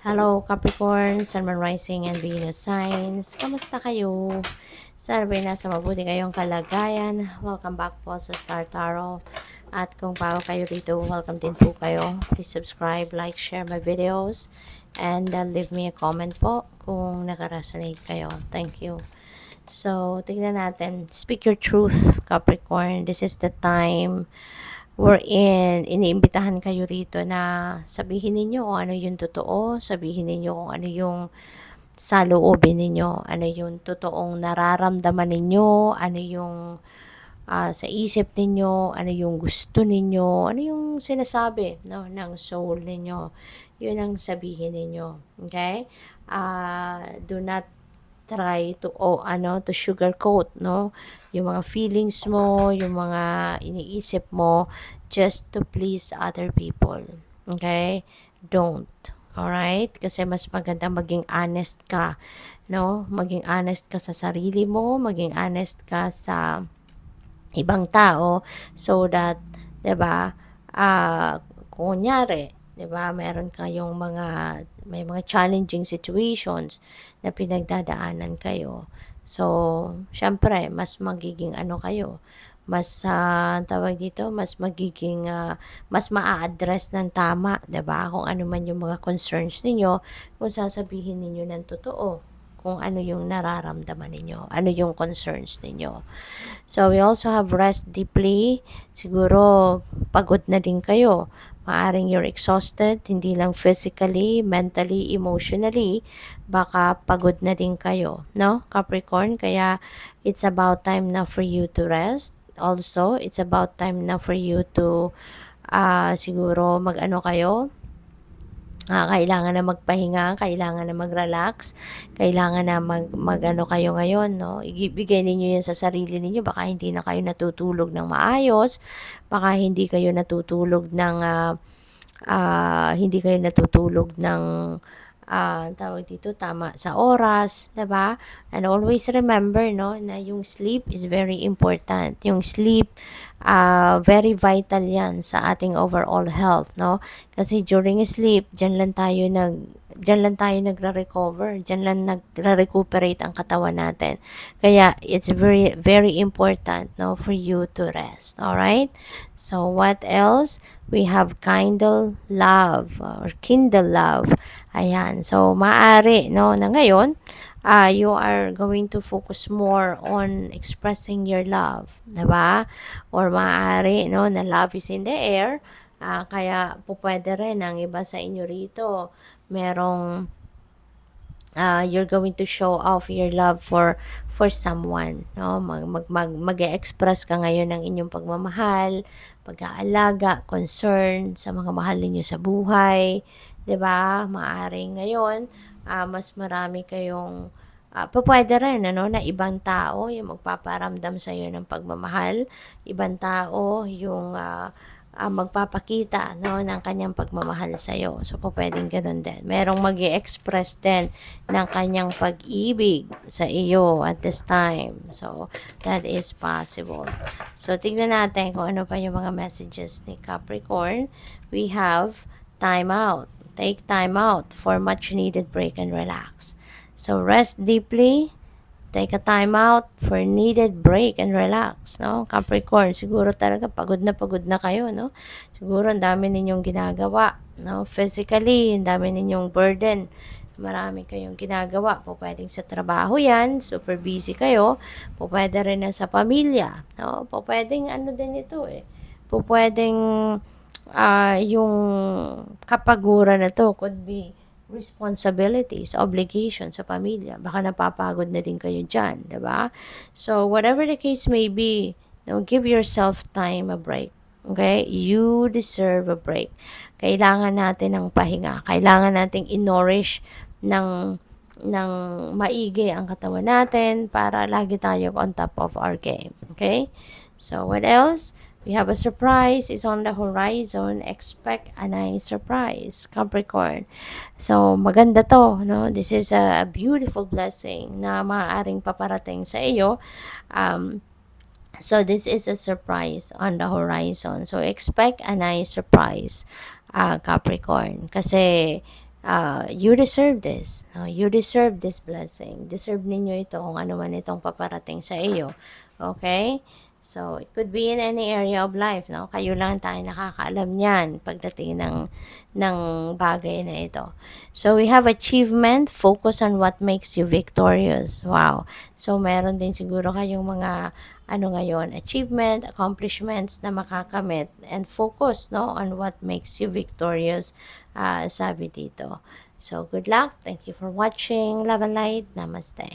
Hello Capricorn, Sun, Moon, Rising, and Venus signs. Kamusta kayo? Sana ba nasa mabuti kayong kalagayan? Welcome back po sa Star Tarot. At kung bago kayo rito, welcome din po kayo. Please subscribe, like, share my videos, and leave me a comment po kung nakaresonate kayo. Thank you. So, tignan natin. Speak your truth, Capricorn. This is the time iniimbitahan kayo rito na sabihin ninyo kung ano yung totoo, sabihin ninyo kung ano yung saloobin ninyo, ano yung totoong nararamdaman ninyo, ano yung sa isip ninyo, ano yung gusto ninyo, ano yung sinasabi no, ng soul ninyo. Yun ang sabihin ninyo. Okay? Do not try to to sugarcoat no yung mga feelings mo, yung mga iniisip mo just to please other people. Okay? Don't. All right? Kasi mas maganda maging honest ka, no? Maging honest ka sa sarili mo, maging honest ka sa ibang tao so that 'di ba? Kunyari, 'di ba, may mga challenging situations na pinagdadaanan kayo. So, syempre mas magiging ano kayo, mas tawag dito, mas maa-address ng tama, 'di ba? Kung ano man yung mga concerns ninyo, kung sasabihin ninyo ng totoo kung ano yung nararamdaman ninyo, ano yung concerns ninyo. So, we also have rest deeply. Siguro, pagod na din kayo. Maaring you're exhausted, hindi lang physically, mentally, emotionally. Baka pagod na din kayo, no? Capricorn, kaya it's about time na for you to rest. Also, it's about time na for you to siguro mag-ano kayo, kailangan na magpahinga, kailangan na mag-relax, kailangan na mag-ano kayo ngayon, no? Ibigay ninyo yan sa sarili ninyo, baka hindi na kayo natutulog ng maayos, baka hindi kayo natutulog ng tawag dito, tama sa oras, 'di ba? And always remember, no, na yung sleep is very important. Yung sleep, very vital yan sa ating overall health, no? Kasi during sleep, diyan lang tayo nagre-recover, diyan lang nagre-recuperate ang katawan natin. Kaya it's very very important, no, for you to rest. All right? So what else? We have kindle love. Ayan. So maaari, no, na ngayon you are going to focus more on expressing your love, 'di ba? Or maaari, no, na love is in the air. Kaya po pwede rin ang iba sa inyo rito, merong you're going to show off your love for someone, no? Mag-express ka ngayon ng inyong pagmamahal, pag-aalaga, concern sa mga mahal ninyo sa buhay, 'di ba? Maaring ngayon mas marami kayong pwede rin ano, na ibang tao yung magpaparamdam sa iyo ng pagmamahal, ibang tao yung magpapakita, no, ng kanyang pagmamahal sa iyo. So, pwedeng ganun din. Merong mag-i-express din ng kanyang pag-ibig sa iyo at this time. So, that is possible. So, tignan natin kung ano pa yung mga messages ni Capricorn. We have time out. Take time out for much needed break and relax. So, rest deeply. Take a time out for needed break and relax, no? Capricorn, siguro talaga pagod na kayo, no? Siguro ang dami ninyong ginagawa, no? Physically, ang dami ninyong burden. Marami kayong ginagawa. Po pwedeng sa trabaho yan, super busy kayo. Po pwede rin na sa pamilya, no? Po pwedeng ano din ito Po pwedeng yung kapaguran na to could be responsibilities, obligations sa pamilya. Baka napapagod na din kayo dyan, di ba? So, whatever the case may be, no, give yourself time a break. Okay? You deserve a break. Kailangan natin ng pahinga. Kailangan nating in-nourish ng maigi ang katawan natin para lagi tayo on top of our game. Okay? So, what else? We have a surprise is on the horizon. Expect a nice surprise, Capricorn. So, maganda to, no? This is a beautiful blessing na maaaring paparating sa iyo. So, this is a surprise on the horizon. So, expect a nice surprise, Capricorn. Kasi, you deserve this. No? You deserve this blessing. Deserve ninyo ito kung ano man itong paparating sa iyo. Okay? So, it could be in any area of life, no? Kayo lang tayo nakakaalam niyan pagdating ng bagay na ito. So, we have achievement, focus on what makes you victorious. Wow. So, meron din siguro kayong mga ano ngayon, achievement, accomplishments na makakamit and focus, no, on what makes you victorious, sabi dito. So, good luck. Thank you for watching. Love and light. Namaste.